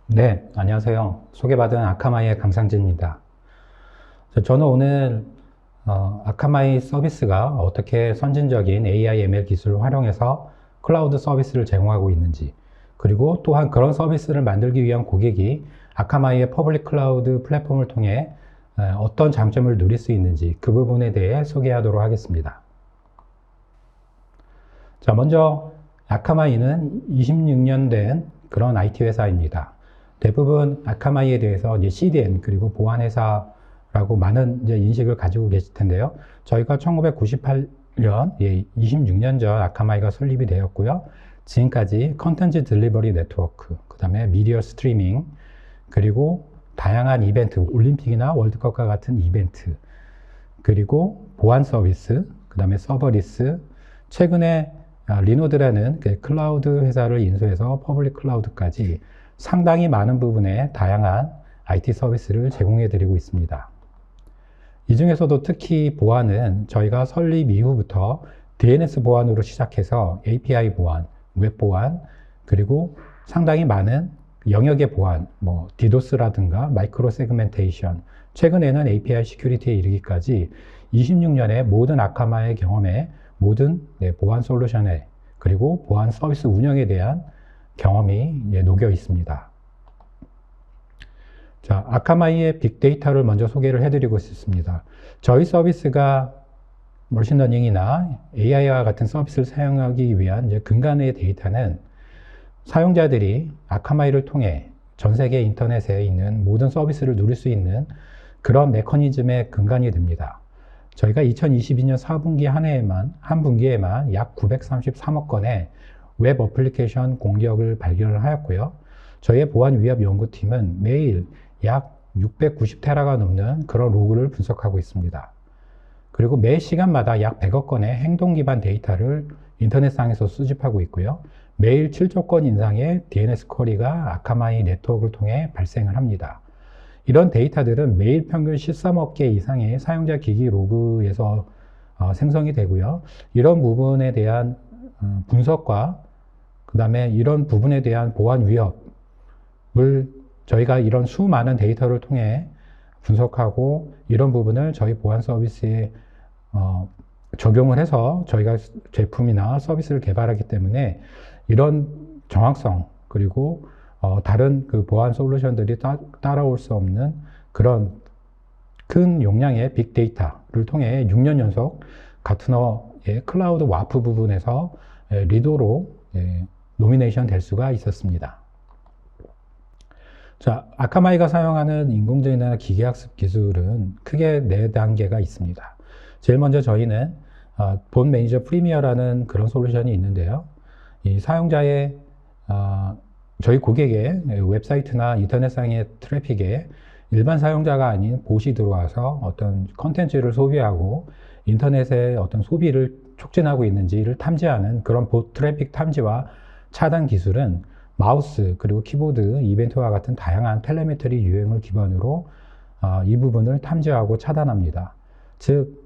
네, 안녕하세요. 소개받은 아카마이의 강상진입니다. 저는 오늘 아카마이 서비스가 어떻게 선진적인 AI, ML 기술을 활용해서 클라우드 서비스를 제공하고 있는지, 그리고 또한 그런 서비스를 만들기 위한 고객이 아카마이의 퍼블릭 클라우드 플랫폼을 통해 어떤 장점을 누릴 수 있는지 그 부분에 대해 소개하도록 하겠습니다. 자, 먼저 아카마이는 26년 된 그런 IT 회사입니다. 대부분 아카마이에 대해서 이제 CDN 그리고 보안 회사라고 많은 이제 인식을 가지고 계실 텐데요. 저희가 1998년, 26년 전 아카마이가 설립이 되었고요. 지금까지 컨텐츠 딜리버리 네트워크, 그 다음에 미디어 스트리밍, 그리고 다양한 이벤트, 올림픽이나 월드컵과 같은 이벤트, 그리고 보안 서비스, 그 다음에 서버리스, 최근에 리노드라는 클라우드 회사를 인수해서 퍼블릭 클라우드까지 상당히 많은 부분의 다양한 IT 서비스를 제공해 드리고 있습니다. 이 중에서도 특히 보안은 저희가 설립 이후부터 DNS 보안으로 시작해서 API 보안, 웹 보안, 그리고 상당히 많은 영역의 보안, 디도스라든가 마이크로 세그멘테이션, 최근에는 API 시큐리티에 이르기까지 26년의 모든 아카마의 경험에 모든 보안 솔루션에 그리고 보안 서비스 운영에 대한 경험이 녹여 있습니다. 자, 아카마이의 빅데이터를 먼저 소개를 해드리고 싶습니다. 저희 서비스가 머신러닝이나 AI와 같은 서비스를 사용하기 위한 근간의 데이터는 사용자들이 아카마이를 통해 전 세계 인터넷에 있는 모든 서비스를 누릴 수 있는 그런 메커니즘의 근간이 됩니다. 저희가 2022년 4분기 한 분기에만 약 933억 건의 웹 어플리케이션 공격을 발견을 하였고요. 저희의 보안 위협 연구팀은 매일 약 690테라가 넘는 그런 로그를 분석하고 있습니다. 그리고 매 시간마다 약 100억 건의 행동 기반 데이터를 인터넷상에서 수집하고 있고요. 매일 7조 건 이상의 DNS 쿼리가 아카마이 네트워크를 통해 발생을 합니다. 이런 데이터들은 매일 평균 13억 개 이상의 사용자 기기 로그에서 생성이 되고요. 이런 부분에 대한 분석과 그 다음에 이런 부분에 대한 보안 위협을 저희가 이런 수많은 데이터를 통해 분석하고 이런 부분을 저희 보안 서비스에 적용을 해서 저희가 제품이나 서비스를 개발하기 때문에 이런 정확성 그리고 다른 그 보안 솔루션들이 따라올 수 없는 그런 큰 용량의 빅데이터를 통해 6년 연속 가트너의 클라우드 와프 부분에서 리더로 노미네이션 될 수가 있었습니다. 자, 아카마이가 사용하는 인공지능이나 기계학습 기술은 크게 4단계가 있습니다. 제일 먼저 저희는 본 매니저 프리미어라는 그런 솔루션이 있는데요. 이 사용자의 저희 고객의 웹사이트나 인터넷상의 트래픽에 일반 사용자가 아닌 봇이 들어와서 어떤 컨텐츠를 소비하고 인터넷의 어떤 소비를 촉진하고 있는지를 탐지하는 그런 봇 트래픽 탐지와 차단 기술은 마우스 그리고 키보드 이벤트와 같은 다양한 텔레메트리 유형을 기반으로 이 부분을 탐지하고 차단합니다. 즉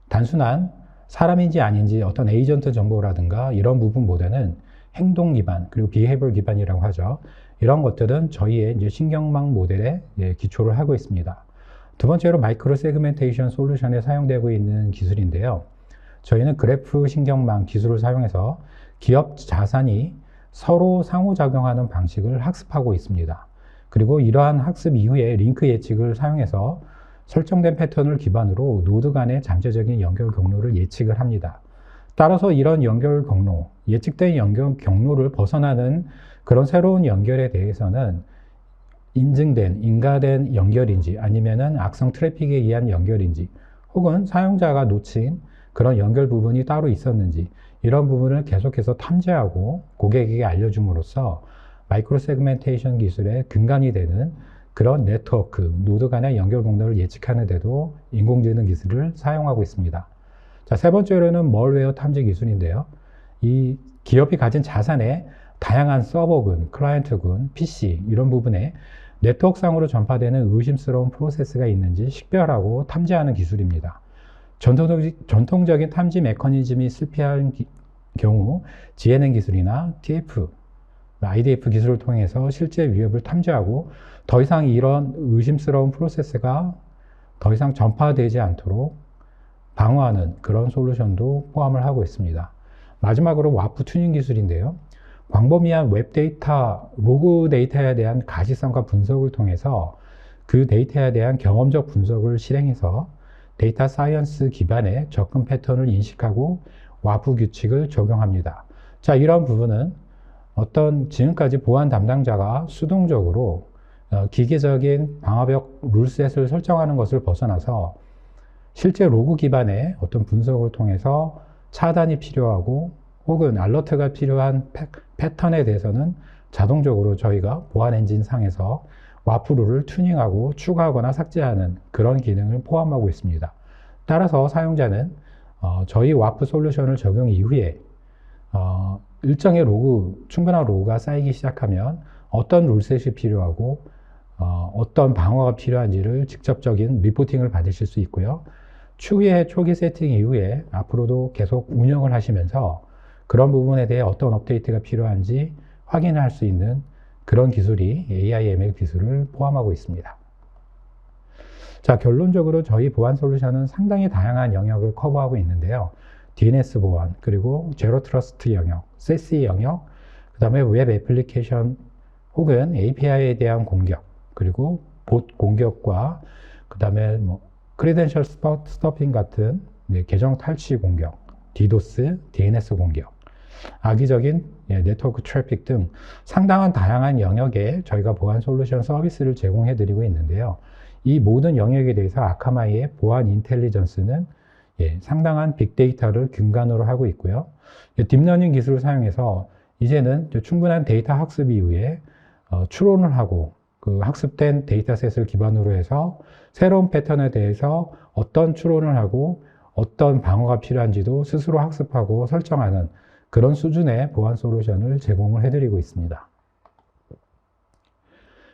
단순한 사람인지 아닌지 어떤 에이전트 정보라든가 이런 부분보다는 행동 기반 그리고 비헤이버 기반이라고 하죠. 이런 것들은 저희의 이제 신경망 모델에 기초를 하고 있습니다. 두 번째로 마이크로 세그멘테이션 솔루션에 사용되고 있는 기술인데요. 저희는 그래프 신경망 기술을 사용해서 기업 자산이 서로 상호작용하는 방식을 학습하고 있습니다. 그리고 이러한 학습 이후에 링크 예측을 사용해서 설정된 패턴을 기반으로 노드 간의 잠재적인 연결 경로를 예측을 합니다. 따라서 이런 연결 경로, 예측된 연결 경로를 벗어나는 그런 새로운 연결에 대해서는 인증된, 인가된 연결인지 아니면은 악성 트래픽에 의한 연결인지 혹은 사용자가 놓친 그런 연결 부분이 따로 있었는지 이런 부분을 계속해서 탐지하고 고객에게 알려줌으로써 마이크로 세그멘테이션 기술의 근간이 되는 그런 네트워크, 노드 간의 연결 경로를 예측하는 데도 인공지능 기술을 사용하고 있습니다. 자, 세 번째로는 멀웨어 탐지 기술인데요. 이 기업이 가진 자산의 다양한 서버군, 클라이언트군, PC 이런 부분에 네트워크상으로 전파되는 의심스러운 프로세스가 있는지 식별하고 탐지하는 기술입니다. 전통적인 탐지 메커니즘이 실패할 경우 GNN 기술이나 TF, IDF 기술을 통해서 실제 위협을 탐지하고 더 이상 이런 의심스러운 프로세스가 더 이상 전파되지 않도록 방어하는 그런 솔루션도 포함을 하고 있습니다. 마지막으로 와프 튜닝 기술인데요. 광범위한 웹 데이터, 로그 데이터에 대한 가시성과 분석을 통해서 그 데이터에 대한 경험적 분석을 실행해서 데이터 사이언스 기반의 접근 패턴을 인식하고 와프 규칙을 적용합니다. 자, 이런 부분은 어떤 지금까지 보안 담당자가 수동적으로 기계적인 방화벽 룰셋을 설정하는 것을 벗어나서 실제 로그 기반의 어떤 분석을 통해서 차단이 필요하고 혹은 알러트가 필요한 패턴에 대해서는 자동적으로 저희가 보안 엔진 상에서 와프 룰을 튜닝하고 추가하거나 삭제하는 그런 기능을 포함하고 있습니다. 따라서 사용자는 저희 와프 솔루션을 적용 이후에 일정의 로그, 충분한 로그가 쌓이기 시작하면 어떤 룰셋이 필요하고 어떤 방어가 필요한지를 직접적인 리포팅을 받으실 수 있고요. 추후에 초기 세팅 이후에 앞으로도 계속 운영을 하시면서 그런 부분에 대해 어떤 업데이트가 필요한지 확인을 할 수 있는 그런 기술이 AI/ML 기술을 포함하고 있습니다. 자, 결론적으로 저희 보안 솔루션은 상당히 다양한 영역을 커버하고 있는데요. DNS 보안, 그리고 제로 트러스트 영역, SASE 영역, 그 다음에 웹 애플리케이션 혹은 API에 대한 공격, 그리고 봇 공격과 그 다음에 크리덴셜 스토핑 같은 계정 탈취 공격, DDoS, DNS 공격, 악의적인 네트워크 트래픽 등 상당한 다양한 영역에 저희가 보안 솔루션 서비스를 제공해 드리고 있는데요. 이 모든 영역에 대해서 아카마이의 보안 인텔리전스는 상당한 빅데이터를 근간으로 하고 있고요. 딥러닝 기술을 사용해서 이제는 충분한 데이터 학습 이후에 추론을 하고 그 학습된 데이터셋을 기반으로 해서 새로운 패턴에 대해서 어떤 추론을 하고 어떤 방어가 필요한지도 스스로 학습하고 설정하는 그런 수준의 보안 솔루션을 제공을 해드리고 있습니다.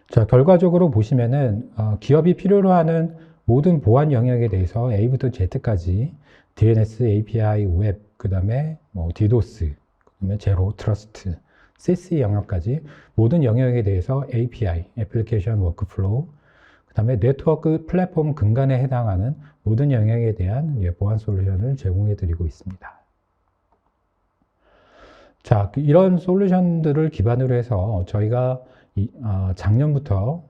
자, 결과적으로 보시면은 기업이 필요로 하는 모든 보안 영역에 대해서 A부터 Z까지 DNS, API, 웹, 그 다음에 DDoS, 그 다음에 제로 트러스트, SASE 영역까지 모든 영역에 대해서 API, 애플리케이션 워크플로우, 그 다음에 네트워크 플랫폼 근간에 해당하는 모든 영역에 대한 보안 솔루션을 제공해 드리고 있습니다. 자, 이런 솔루션들을 기반으로 해서 저희가 작년부터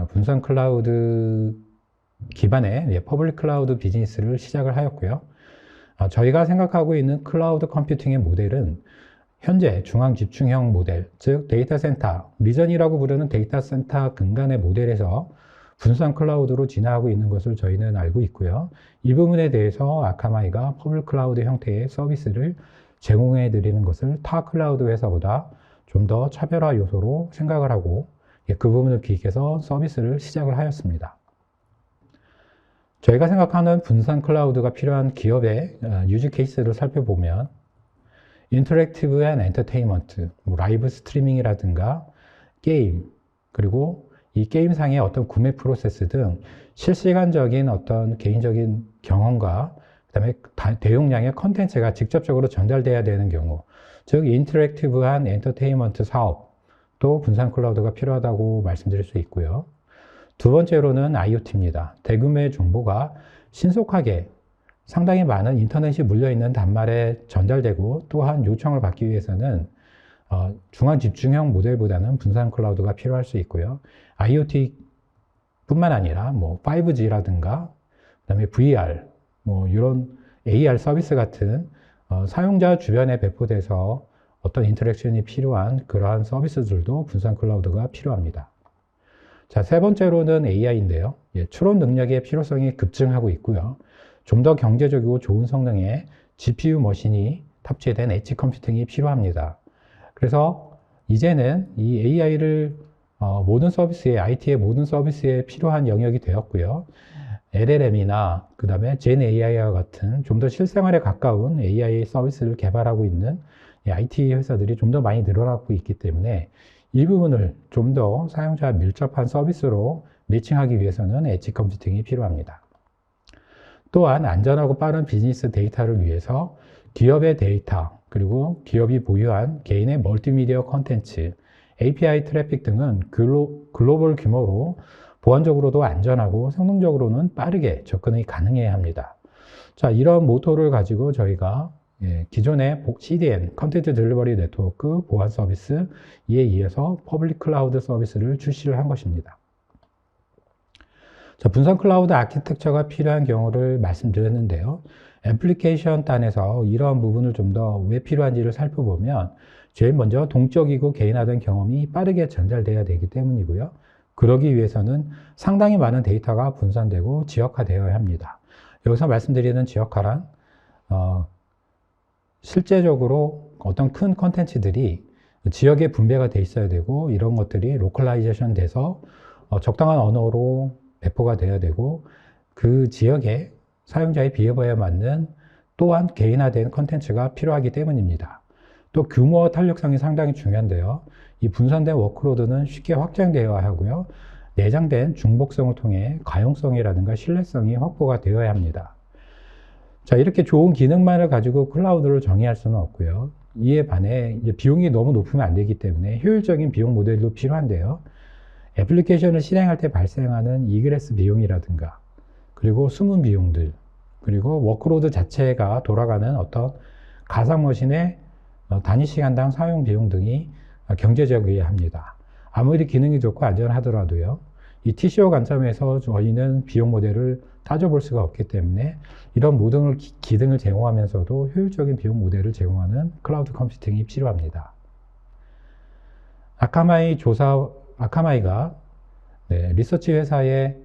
분산 클라우드 기반의 퍼블릭 클라우드 비즈니스를 시작을 하였고요. 저희가 생각하고 있는 클라우드 컴퓨팅의 모델은 현재 중앙 집중형 모델, 즉 데이터 센터, 리전이라고 부르는 데이터 센터 근간의 모델에서 분산 클라우드로 진화하고 있는 것을 저희는 알고 있고요. 이 부분에 대해서 아카마이가 퍼블릭 클라우드 형태의 서비스를 제공해 드리는 것을 타 클라우드 회사보다 좀 더 차별화 요소로 생각을 하고 그 부분을 기획해서 서비스를 시작을 하였습니다. 저희가 생각하는 분산 클라우드가 필요한 기업의 유즈 케이스를 살펴보면 인터랙티브 앤 엔터테인먼트, 라이브 스트리밍이라든가 게임, 그리고 이 게임상의 어떤 구매 프로세스 등 실시간적인 어떤 개인적인 경험과 그다음에 대용량의 컨텐츠가 직접적으로 전달돼야 되는 경우, 즉 인터랙티브한 엔터테인먼트 사업도 분산 클라우드가 필요하다고 말씀드릴 수 있고요. 두 번째로는 IoT입니다. 대규모의 정보가 신속하게 상당히 많은 인터넷이 물려있는 단말에 전달되고 또한 요청을 받기 위해서는 중앙 집중형 모델보다는 분산 클라우드가 필요할 수 있고요. IoT 뿐만 아니라 5G라든가 그다음에 VR, 이런 AR 서비스 같은 사용자 주변에 배포돼서 어떤 인터랙션이 필요한 그러한 서비스들도 분산 클라우드가 필요합니다. 자, 세 번째로는 AI인데요. 추론 능력의 필요성이 급증하고 있고요. 좀 더 경제적이고 좋은 성능의 GPU 머신이 탑재된 엣지 컴퓨팅이 필요합니다. 그래서 이제는 이 AI를 모든 서비스에, IT의 모든 서비스에 필요한 영역이 되었고요. LLM이나 그 다음에 Gen AI와 같은 좀 더 실생활에 가까운 AI 서비스를 개발하고 있는 IT 회사들이 좀 더 많이 늘어나고 있기 때문에 이 부분을 좀 더 사용자 밀접한 서비스로 매칭하기 위해서는 엣지 컴퓨팅이 필요합니다. 또한 안전하고 빠른 비즈니스 데이터를 위해서 기업의 데이터, 그리고 기업이 보유한 개인의 멀티미디어 콘텐츠, API 트래픽 등은 글로벌 규모로 보안적으로도 안전하고 성능적으로는 빠르게 접근이 가능해야 합니다. 자, 이런 모토를 가지고 저희가 기존의 CDN, 컨텐츠 딜리버리 네트워크 보안 서비스, 이에 이어서 퍼블릭 클라우드 서비스를 출시를 한 것입니다. 자, 분산 클라우드 아키텍처가 필요한 경우를 말씀드렸는데요. 애플리케이션 단에서 이러한 부분을 좀 더 왜 필요한지를 살펴보면 제일 먼저 동적이고 개인화된 경험이 빠르게 전달돼야 되기 때문이고요. 그러기 위해서는 상당히 많은 데이터가 분산되고 지역화되어야 합니다. 여기서 말씀드리는 지역화란 실제적으로 어떤 큰 컨텐츠들이 지역에 분배가 돼 있어야 되고 이런 것들이 로컬라이제이션 돼서 적당한 언어로 배포가 돼야 되고 그 지역의 사용자의 비해버에 맞는 또한 개인화된 컨텐츠가 필요하기 때문입니다. 또 규모와 탄력성이 상당히 중요한데요. 이 분산된 워크로드는 쉽게 확장되어야 하고요. 내장된 중복성을 통해 가용성이라든가 신뢰성이 확보가 되어야 합니다. 자, 이렇게 좋은 기능만을 가지고 클라우드를 정의할 수는 없고요. 이에 반해 이제 비용이 너무 높으면 안 되기 때문에 효율적인 비용 모델도 필요한데요. 애플리케이션을 실행할 때 발생하는 이그레스 비용이라든가 그리고 숨은 비용들 그리고 워크로드 자체가 돌아가는 어떤 가상머신의 단위 시간당 사용 비용 등이 경제적이어야 합니다. 아무리 기능이 좋고 안전하더라도요. 이 TCO 관점에서 저희는 비용 모델을 따져볼 수가 없기 때문에 이런 모든 기능을 제공하면서도 효율적인 비용 모델을 제공하는 클라우드 컴퓨팅이 필요합니다. 아카마이가 리서치 회사에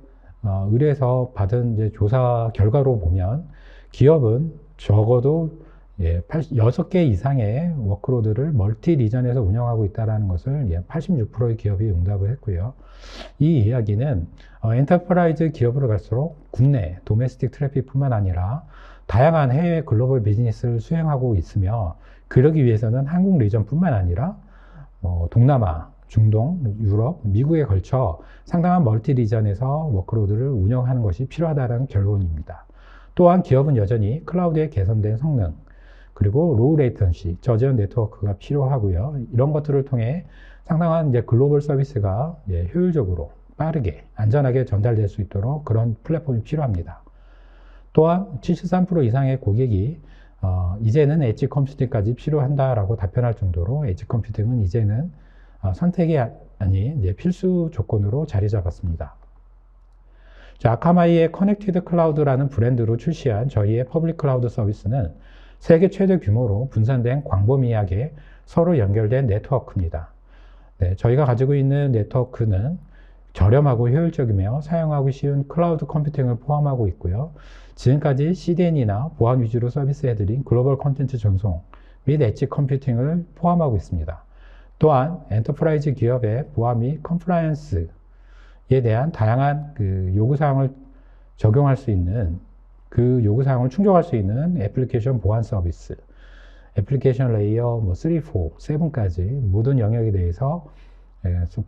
의뢰해서 받은 이제 조사 결과로 보면 기업은 적어도 6개 이상의 워크로드를 멀티 리전에서 운영하고 있다는 것을 86%의 기업이 응답을 했고요. 이 이야기는 엔터프라이즈 기업으로 갈수록 국내 도메스틱 트래픽뿐만 아니라 다양한 해외 글로벌 비즈니스를 수행하고 있으며 그러기 위해서는 한국 리전뿐만 아니라 동남아, 중동, 유럽, 미국에 걸쳐 상당한 멀티 리전에서 워크로드를 운영하는 것이 필요하다는 결론입니다. 또한 기업은 여전히 클라우드의 개선된 성능, 그리고 로우 레이턴시, 저지연 네트워크가 필요하고요. 이런 것들을 통해 상당한 이제 글로벌 서비스가 효율적으로 빠르게 안전하게 전달될 수 있도록 그런 플랫폼이 필요합니다. 또한 73% 이상의 고객이 이제는 엣지 컴퓨팅까지 필요한다라고 답변할 정도로 엣지 컴퓨팅은 이제는 선택이 아닌 이제 필수 조건으로 자리 잡았습니다. 자, 아카마이의 커넥티드 클라우드라는 브랜드로 출시한 저희의 퍼블릭 클라우드 서비스는 세계 최대 규모로 분산된 광범위하게 서로 연결된 네트워크입니다. 저희가 가지고 있는 네트워크는 저렴하고 효율적이며 사용하기 쉬운 클라우드 컴퓨팅을 포함하고 있고요. 지금까지 CDN이나 보안 위주로 서비스해드린 글로벌 콘텐츠 전송 및 엣지 컴퓨팅을 포함하고 있습니다. 또한 엔터프라이즈 기업의 보안 및 컴플라이언스에 대한 다양한 요구사항을 적용할 수 있는 그 요구사항을 충족할 수 있는 애플리케이션 보안 서비스, 애플리케이션 레이어 3, 4, 7까지 모든 영역에 대해서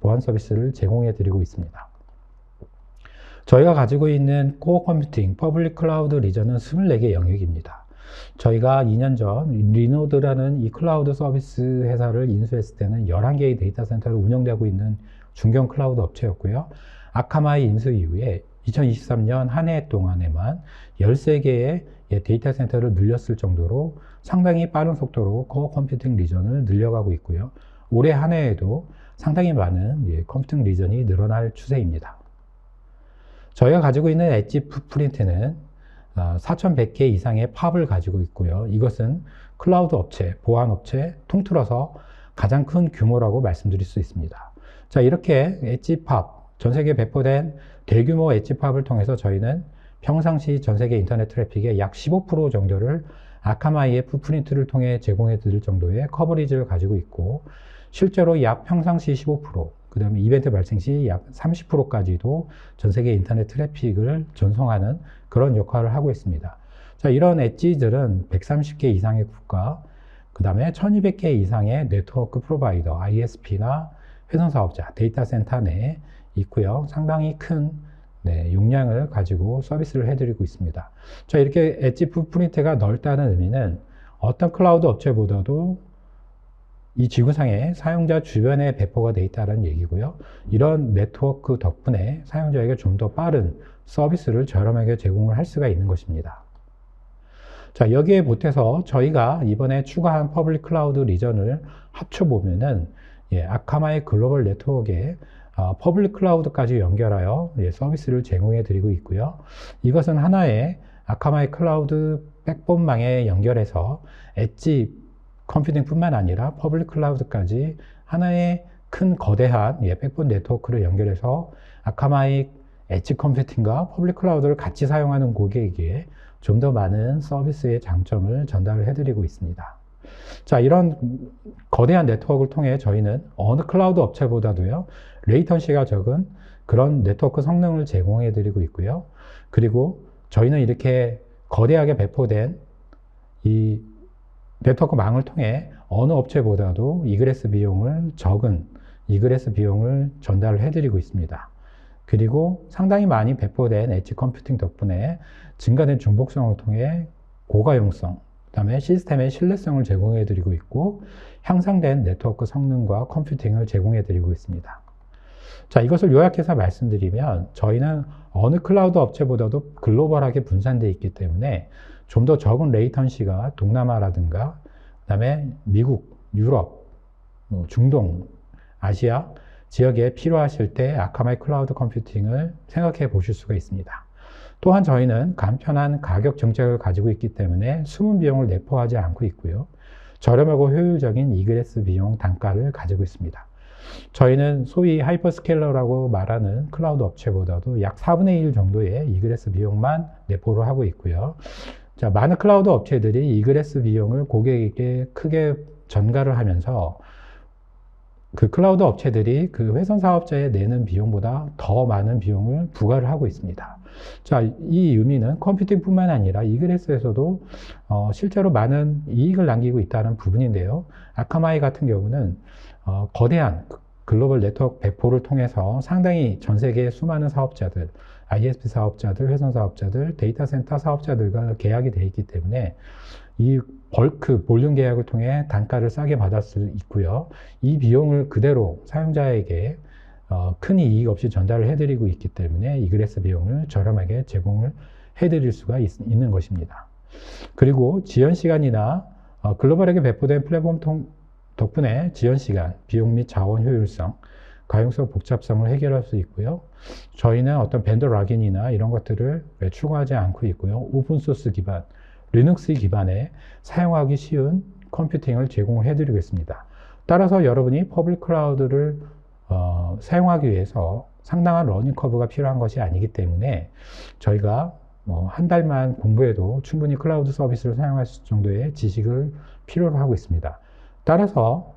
보안 서비스를 제공해 드리고 있습니다. 저희가 가지고 있는 코어 컴퓨팅, 퍼블릭 클라우드 리전은 24개 영역입니다. 저희가 2년 전 리노드라는 이 클라우드 서비스 회사를 인수했을 때는 11개의 데이터 센터를 운영되고 있는 중견 클라우드 업체였고요. 아카마이 인수 이후에 2023년 한 해 동안에만 13개의 데이터 센터를 늘렸을 정도로 상당히 빠른 속도로 코어 컴퓨팅 리전을 늘려가고 있고요. 올해 한 해에도 상당히 많은 컴퓨팅 리전이 늘어날 추세입니다. 저희가 가지고 있는 엣지 풋프린트는 4,100개 이상의 팝을 가지고 있고요. 이것은 클라우드 업체, 보안 업체 통틀어서 가장 큰 규모라고 말씀드릴 수 있습니다. 자, 이렇게 엣지 팝, 전 세계에 배포된 대규모 엣지 팝을 통해서 저희는 평상시 전 세계 인터넷 트래픽의 약 15% 정도를 아카마이의 풋프린트를 통해 제공해 드릴 정도의 커버리지를 가지고 있고, 실제로 약 평상시 15%, 그 다음에 이벤트 발생 시 약 30%까지도 전 세계 인터넷 트래픽을 전송하는 그런 역할을 하고 있습니다. 자, 이런 엣지들은 130개 이상의 국가, 그 다음에 1200개 이상의 네트워크 프로바이더, ISP나 회선 사업자, 데이터 센터 내에 있고요. 상당히 큰 용량을 가지고 서비스를 해드리고 있습니다. 자, 이렇게 엣지 풋프린트가 넓다는 의미는 어떤 클라우드 업체보다도 이 지구상의 사용자 주변에 배포가 되어 있다는 얘기고요. 이런 네트워크 덕분에 사용자에게 좀 더 빠른 서비스를 저렴하게 제공을 할 수가 있는 것입니다. 자, 여기에 보태서 저희가 이번에 추가한 퍼블릭 클라우드 리전을 합쳐보면은 아카마의 글로벌 네트워크에 퍼블릭 클라우드까지 연결하여 서비스를 제공해 드리고 있고요. 이것은 하나의 아카마의 클라우드 백본망에 연결해서 엣지 컴퓨팅뿐만 아니라 퍼블릭 클라우드까지 하나의 큰 거대한 백본 네트워크를 연결해서 아카마의 엣지 컴퓨팅과 퍼블릭 클라우드를 같이 사용하는 고객에게 좀 더 많은 서비스의 장점을 전달을 해드리고 있습니다. 자, 이런 거대한 네트워크를 통해 저희는 어느 클라우드 업체보다도요, 레이턴시가 적은 그런 네트워크 성능을 제공해드리고 있고요. 그리고 저희는 이렇게 거대하게 배포된 이 네트워크 망을 통해 어느 업체보다도 이그레스 비용을 적은 이그레스 비용을 전달을 해드리고 있습니다. 그리고 상당히 많이 배포된 엣지 컴퓨팅 덕분에 증가된 중복성을 통해 고가용성, 그 다음에 시스템의 신뢰성을 제공해 드리고 있고 향상된 네트워크 성능과 컴퓨팅을 제공해 드리고 있습니다. 자, 이것을 요약해서 말씀드리면 저희는 어느 클라우드 업체보다도 글로벌하게 분산되어 있기 때문에 좀 더 적은 레이턴시가 동남아라든가 그 다음에 미국, 유럽, 중동, 아시아 지역에 필요하실 때 아카마의 클라우드 컴퓨팅을 생각해 보실 수가 있습니다. 또한 저희는 간편한 가격 정책을 가지고 있기 때문에 숨은 비용을 내포하지 않고 있고요. 저렴하고 효율적인 이그레스 비용 단가를 가지고 있습니다. 저희는 소위 하이퍼스케일러라고 말하는 클라우드 업체보다도 약 4분의 1 정도의 이그레스 비용만 내포를 하고 있고요. 자, 많은 클라우드 업체들이 이그레스 비용을 고객에게 크게 전가를 하면서 그 클라우드 업체들이 그 회선 사업자에 내는 비용보다 더 많은 비용을 부과를 하고 있습니다. 자, 이 의미는 컴퓨팅뿐만 아니라 이그레스에서도 실제로 많은 이익을 남기고 있다는 부분인데요. 아카마이 같은 경우는 거대한 글로벌 네트워크 배포를 통해서 상당히 전 세계 수많은 사업자들, ISP 사업자들, 회선 사업자들, 데이터 센터 사업자들과 계약이 되어 있기 때문에 이 벌크 볼륨 계약을 통해 단가를 싸게 받을 수 있고요. 이 비용을 그대로 사용자에게 큰 이익 없이 전달을 해드리고 있기 때문에 이그레스 비용을 저렴하게 제공을 해드릴 수가 있는 것입니다. 그리고 지연 시간이나 글로벌하게 배포된 플랫폼 덕분에 지연 시간, 비용 및 자원 효율성, 가용성, 복잡성을 해결할 수 있고요. 저희는 어떤 벤더 락인이나 이런 것들을 추구하지 않고 있고요. 오픈소스 기반, 리눅스 기반의 사용하기 쉬운 컴퓨팅을 제공을 해드리고 있습니다. 따라서 여러분이 퍼블릭 클라우드를 사용하기 위해서 상당한 러닝 커브가 필요한 것이 아니기 때문에 저희가 한 달만 공부해도 충분히 클라우드 서비스를 사용할 정도의 지식을 필요로 하고 있습니다. 따라서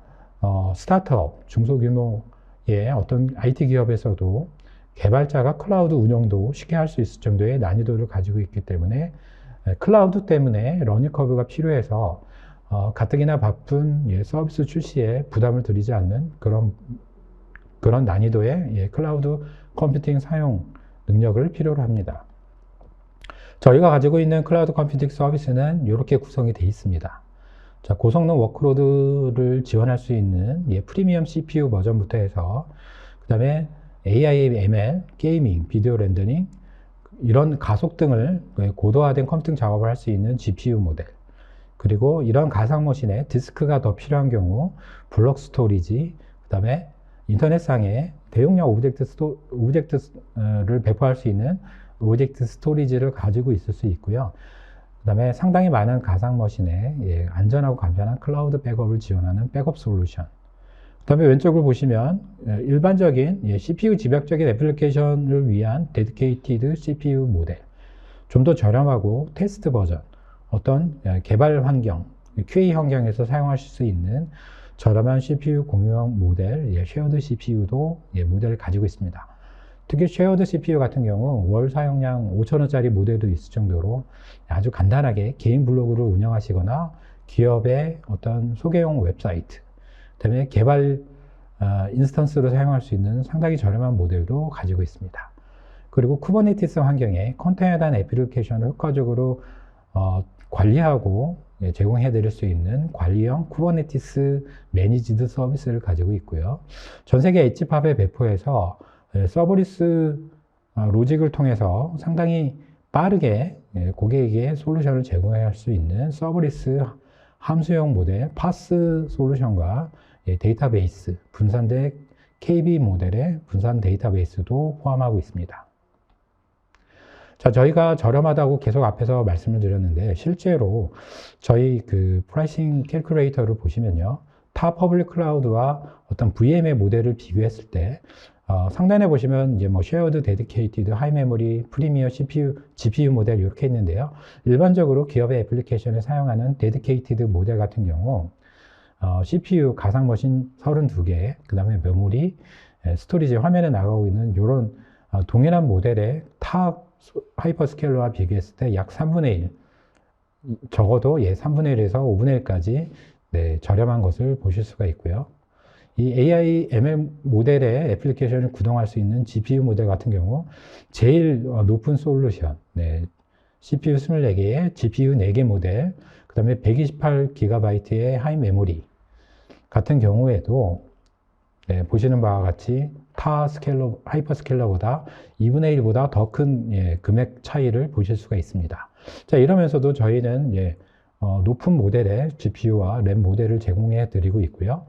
스타트업, 중소규모의 어떤 IT 기업에서도 개발자가 클라우드 운영도 쉽게 할 수 있을 정도의 난이도를 가지고 있기 때문에 클라우드 때문에 러닝 커브가 필요해서 가뜩이나 바쁜 서비스 출시에 부담을 드리지 않는 그런 난이도의 클라우드 컴퓨팅 사용 능력을 필요로 합니다. 저희가 가지고 있는 클라우드 컴퓨팅 서비스는 이렇게 구성이 되어 있습니다. 자, 고성능 워크로드를 지원할 수 있는 프리미엄 CPU 버전부터 해서 그 다음에 AI, ML, 게이밍, 비디오 렌더링 이런 가속 등을 고도화된 컴퓨팅 작업을 할 수 있는 GPU 모델, 그리고 이런 가상머신에 디스크가 더 필요한 경우 블록 스토리지, 그 다음에 인터넷상에 대용량 오브젝트를 배포할 수 있는 오브젝트 스토리지를 가지고 있을 수 있고요. 그 다음에 상당히 많은 가상머신에 안전하고 간편한 클라우드 백업을 지원하는 백업 솔루션. 그 다음에 왼쪽을 보시면 일반적인 CPU 집약적인 애플리케이션을 위한 데디케이티드 CPU 모델, 좀 더 저렴하고 테스트 버전, 어떤 개발 환경, QA 환경에서 사용하실 수 있는 저렴한 CPU 공유형 모델, 쉐어드 CPU도 모델을 가지고 있습니다. 특히 쉐어드 CPU 같은 경우 월 사용량 5,000원짜리 모델도 있을 정도로 아주 간단하게 개인 블로그를 운영하시거나 기업의 어떤 소개용 웹사이트, 그다음에 개발 인스턴스로 사용할 수 있는 상당히 저렴한 모델도 가지고 있습니다. 그리고 쿠버네티스 환경에 컨테이너에 대한 애플리케이션을 효과적으로 관리하고 제공해 드릴 수 있는 관리형 쿠버네티스 매니지드 서비스를 가지고 있고요. 전 세계 엣지팝의 배포에서 서버리스 로직을 통해서 상당히 빠르게 고객에게 솔루션을 제공할 수 있는 서버리스 함수형 모델 파스 솔루션과 데이터베이스 분산된 KB 모델의 분산 데이터베이스도 포함하고 있습니다. 자, 저희가 저렴하다고 계속 앞에서 말씀을 드렸는데 실제로 저희 그 프라이싱 캘큘레이터를 보시면요. 타 퍼블릭 클라우드와 어떤 VM의 모델을 비교했을 때 상단에 보시면 이제 뭐 쉐어드, 데디케이티드, 하이 메모리, 프리미어, GPU 모델 이렇게 있는데요. 일반적으로 기업의 애플리케이션에 사용하는 데디케이티드 모델 같은 경우 CPU 가상 머신 32개, 그 다음에 메모리, 스토리지 화면에 나가고 있는 이런 동일한 모델의 타 하이퍼스케일러와 비교했을 때 약 3분의 1, 적어도 3분의 1에서 5분의 1까지 저렴한 것을 보실 수가 있고요. 이 AI ML 모델의 애플리케이션을 구동할 수 있는 GPU 모델 같은 경우 제일 높은 솔루션, CPU 24개에 GPU 4개 모델, 그 다음에 128GB의 하이 메모리 같은 경우에도 보시는 바와 같이 타 스케일러, 하이퍼스케일러보다 2분의 1보다 더 큰 금액 차이를 보실 수가 있습니다. 자, 이러면서도 저희는 높은 모델의 GPU와 램 모델을 제공해 드리고 있고요.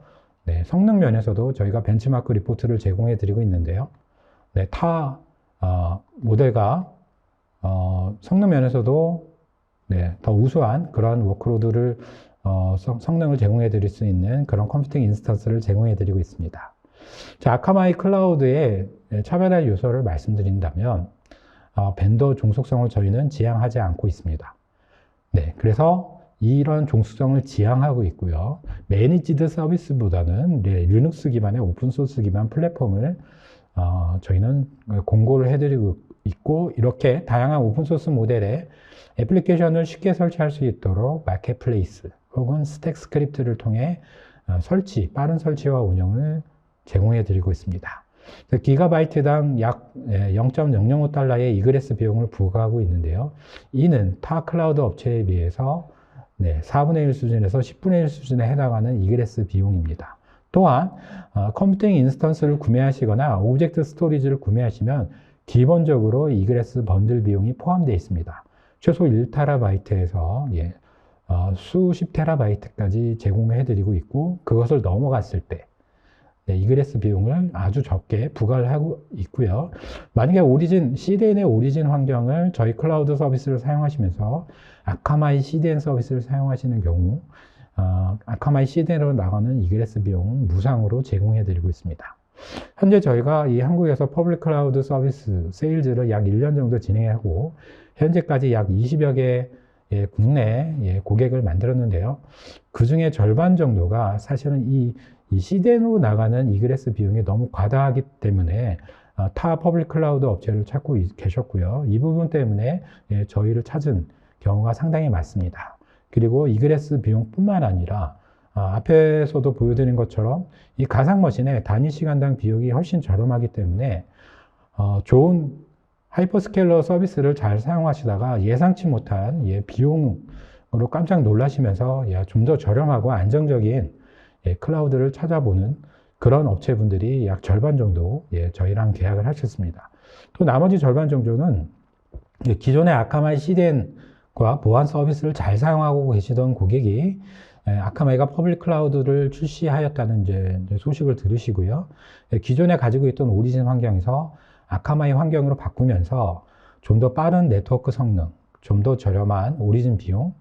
성능 면에서도 저희가 벤치마크 리포트를 제공해 드리고 있는데요. 타 모델과 성능 면에서도 더 우수한 그런 워크로드를 성능을 제공해 드릴 수 있는 그런 컴퓨팅 인스턴스를 제공해 드리고 있습니다. 자, 아카마이 클라우드의 차별화 요소를 말씀드린다면 벤더 종속성을 저희는 지향하지 않고 있습니다. 그래서 이런 종속성을 지향하고 있고요. 매니지드 서비스보다는 리눅스 기반의 오픈소스 기반 플랫폼을 저희는 공고를 해드리고 있고, 이렇게 다양한 오픈소스 모델의 애플리케이션을 쉽게 설치할 수 있도록 마켓플레이스 혹은 스택 스크립트를 통해 빠른 설치와 운영을 제공해 드리고 있습니다. 기가바이트당 약 0.005달러의 이그레스 비용을 부과하고 있는데요. 이는 타 클라우드 업체에 비해서 4분의 1 수준에서 10분의 1 수준에 해당하는 이그레스 비용입니다. 또한 컴퓨팅 인스턴스를 구매하시거나 오브젝트 스토리지를 구매하시면 기본적으로 이그레스 번들 비용이 포함되어 있습니다. 최소 1TB에서 수십 테라바이트까지 제공해 드리고 있고, 그것을 넘어갔을 때 이그레스 비용을 아주 적게 부과를 하고 있고요. 만약에 CDN의 오리진 환경을 저희 클라우드 서비스를 사용하시면서 아카마이 CDN 서비스를 사용하시는 경우 아카마이 CDN으로 나가는 이그레스 비용은 무상으로 제공해 드리고 있습니다. 현재 저희가 이 한국에서 퍼블릭 클라우드 서비스 세일즈를 약 1년 정도 진행하고 현재까지 약 20여 개 국내 고객을 만들었는데요. 그 중에 절반 정도가 사실은 이 CDN으로 나가는 이그레스 비용이 너무 과다하기 때문에 타 퍼블릭 클라우드 업체를 찾고 계셨고요. 이 부분 때문에 저희를 찾은 경우가 상당히 많습니다. 그리고 이그레스 비용뿐만 아니라 앞에서도 보여드린 것처럼 이 가상머신의 단위 시간당 비용이 훨씬 저렴하기 때문에 좋은 하이퍼스케일러 서비스를 잘 사용하시다가 예상치 못한 비용으로 깜짝 놀라시면서 좀 더 저렴하고 안정적인 클라우드를 찾아보는 그런 업체분들이 약 절반 정도 저희랑 계약을 하셨습니다. 또 나머지 절반 정도는 기존의 아카마이 CDN과 보안 서비스를 잘 사용하고 계시던 고객이 아카마이가 퍼블릭 클라우드를 출시하였다는 이제 소식을 들으시고요. 기존에 가지고 있던 오리진 환경에서 아카마이 환경으로 바꾸면서 좀 더 빠른 네트워크 성능, 좀 더 저렴한 오리진 비용,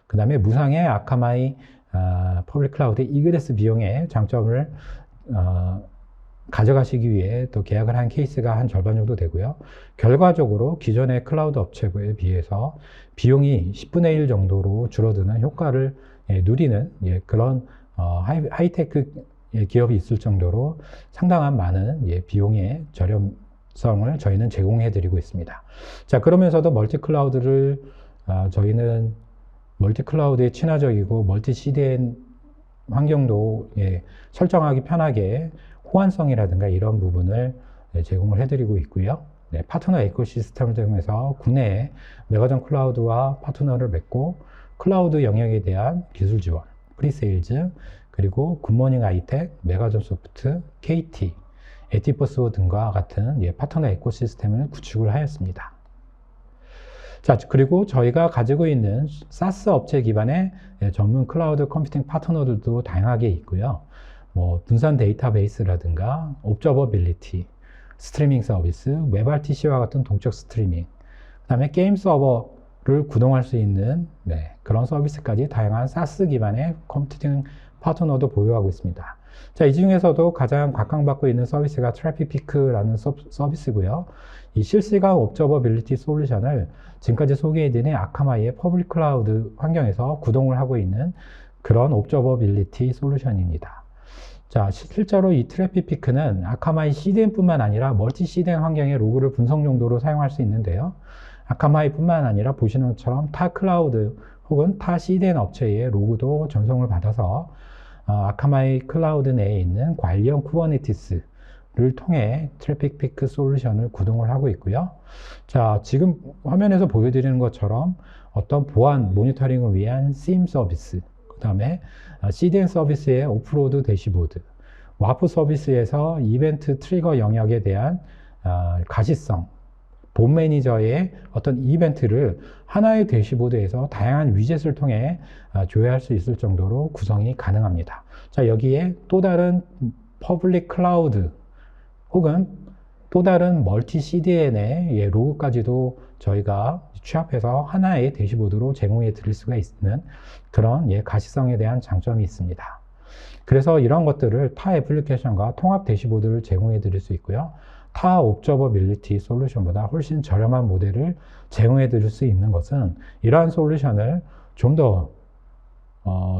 그 다음에 무상의 아카마이 퍼블릭 클라우드의 이그레스 비용의 장점을 가져가시기 위해 또 계약을 한 케이스가 한 절반 정도 되고요. 결과적으로 기존의 클라우드 업체에 비해서 비용이 10분의 1 정도로 줄어드는 효과를 누리는 그런 하이테크 기업이 있을 정도로 상당한 많은 비용의 저렴성을 저희는 제공해 드리고 있습니다. 자, 그러면서도 멀티 클라우드를 저희는 멀티 클라우드에 친화적이고 멀티 CDN 환경도 설정하기 편하게 호환성이라든가 이런 부분을 제공을 해드리고 있고요. 파트너 에코시스템을 통해서 국내에 메가전 클라우드와 파트너를 맺고 클라우드 영역에 대한 기술 지원, 프리세일즈, 그리고 굿모닝 아이텍, 메가전 소프트, KT, 에티버스 등과 같은 파트너 에코시스템을 구축을 하였습니다. 자, 그리고 저희가 가지고 있는 사스 업체 기반의 전문 클라우드 컴퓨팅 파트너들도 다양하게 있고요. 분산 데이터베이스라든가 옵저버빌리티, 스트리밍 서비스, 웹RTC와 같은 동적 스트리밍, 그 다음에 게임 서버를 구동할 수 있는 그런 서비스까지 다양한 사스 기반의 컴퓨팅 파트너도 보유하고 있습니다. 자, 이 중에서도 가장 각광받고 있는 서비스가 트래픽피크라는 서비스고요. 이 실시간 옵저버빌리티 솔루션을 지금까지 소개해드린 아카마이의 퍼블릭 클라우드 환경에서 구동을 하고 있는 그런 옵저버빌리티 솔루션입니다. 자, 실제로 이 트래픽피크는 아카마이 CDN뿐만 아니라 멀티 CDN 환경의 로그를 분석 용도로 사용할 수 있는데요. 아카마이뿐만 아니라 보시는 것처럼 타 클라우드 혹은 타 CDN 업체의 로그도 전송을 받아서 아카마이 클라우드 내에 있는 관련 쿠버네티스를 통해 트래픽피크 솔루션을 구동을 하고 있고요. 자, 지금 화면에서 보여드리는 것처럼 어떤 보안 모니터링을 위한 SIEM 서비스, 그 다음에 CDN 서비스의 오프로드 대시보드, 와프 서비스에서 이벤트 트리거 영역에 대한 가시성, 본 매니저의 어떤 이벤트를 하나의 대시보드에서 다양한 위젯을 통해 조회할 수 있을 정도로 구성이 가능합니다. 자, 여기에 또 다른 퍼블릭 클라우드 혹은 또 다른 멀티 CDN의 로그까지도 저희가 취합해서 하나의 대시보드로 제공해 드릴 수가 있는 그런 가시성에 대한 장점이 있습니다. 그래서 이런 것들을 타 애플리케이션과 통합 대시보드를 제공해 드릴 수 있고요. 타 옵저버빌리티 솔루션보다 훨씬 저렴한 모델을 제공해 드릴 수 있는 것은 이러한 솔루션을 좀 더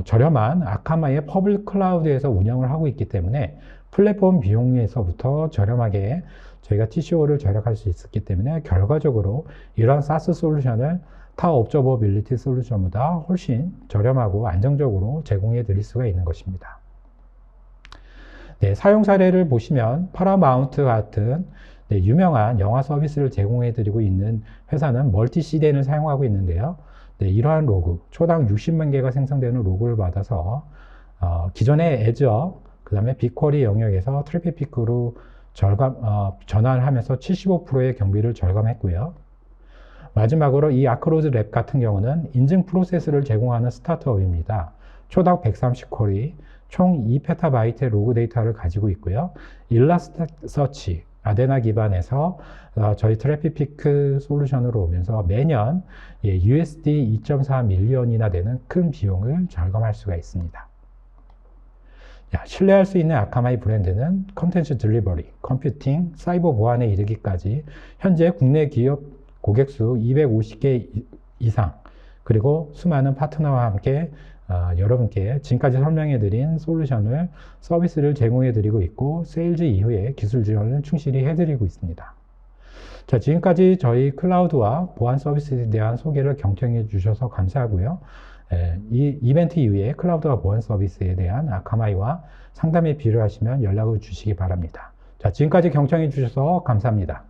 저렴한 아카마이의 퍼블릭 클라우드에서 운영을 하고 있기 때문에 플랫폼 비용에서부터 저렴하게 저희가 TCO를 절약할 수 있었기 때문에 결과적으로 이러한 사스 솔루션을 타 옵저버빌리티 솔루션보다 훨씬 저렴하고 안정적으로 제공해 드릴 수가 있는 것입니다. 네, 사용 사례를 보시면 파라마운트 같은 유명한 영화 서비스를 제공해 드리고 있는 회사는 멀티 CDN을 사용하고 있는데요. 이러한 로그, 초당 60만 개가 생성되는 로그를 받아서 기존의 애저, 그 다음에 빅쿼리 영역에서 트래픽피크로 전환을 하면서 75%의 경비를 절감했고요. 마지막으로 이 아크로즈 랩 같은 경우는 인증 프로세스를 제공하는 스타트업입니다. 초당 130쿼리, 총 2PB의 로그 데이터를 가지고 있고요. 일라스트서치, 아데나 기반에서 저희 트래픽피크 솔루션으로 오면서 매년 USD 2.4 밀리언이나 되는 큰 비용을 절감할 수가 있습니다. 신뢰할 수 있는 아카마이 브랜드는 컨텐츠 딜리버리, 컴퓨팅, 사이버 보안에 이르기까지 현재 국내 기업 고객수 250개 이상, 그리고 수많은 파트너와 함께 여러분께 지금까지 설명해드린 솔루션을, 서비스를 제공해드리고 있고, 세일즈 이후에 기술 지원을 충실히 해드리고 있습니다. 자, 지금까지 저희 클라우드와 보안 서비스에 대한 소개를 경청해 주셔서 감사하고요. 이 이벤트 이후에 클라우드와 보안 서비스에 대한 아카마이와 상담이 필요하시면 연락을 주시기 바랍니다. 자, 지금까지 경청해 주셔서 감사합니다.